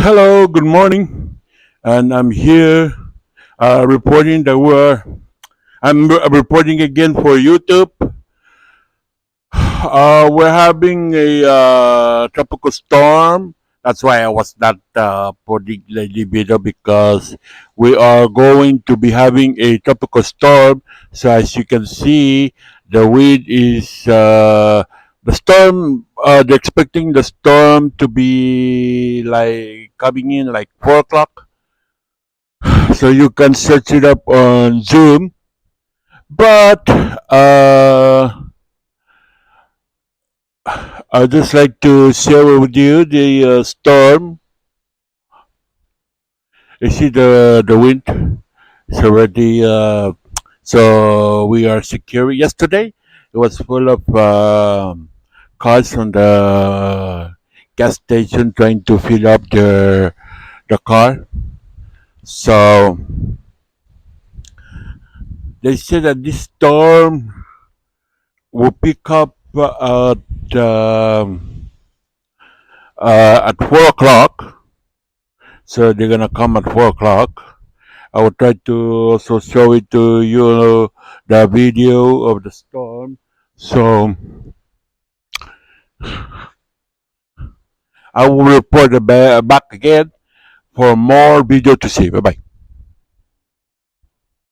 Hello, good morning, and I'm here reporting that reporting again for YouTube. We're having a tropical storm. That's why I was not putting the video because we are going to be having a tropical storm. So as you can see, the wind is the storm. They're expecting the storm to be like coming in like 4 o'clock. So you can search it up on Zoom. But I'd just like to share with you the storm. You see the wind. It's already so we are secure. Yesterday it was full of cars on the gas station trying to fill up the car. So they said that this storm will pick up at 4 o'clock. So they're gonna come at 4 o'clock. I will try to also show it to you the video of the storm. So I will report back again for more video to see. Bye bye.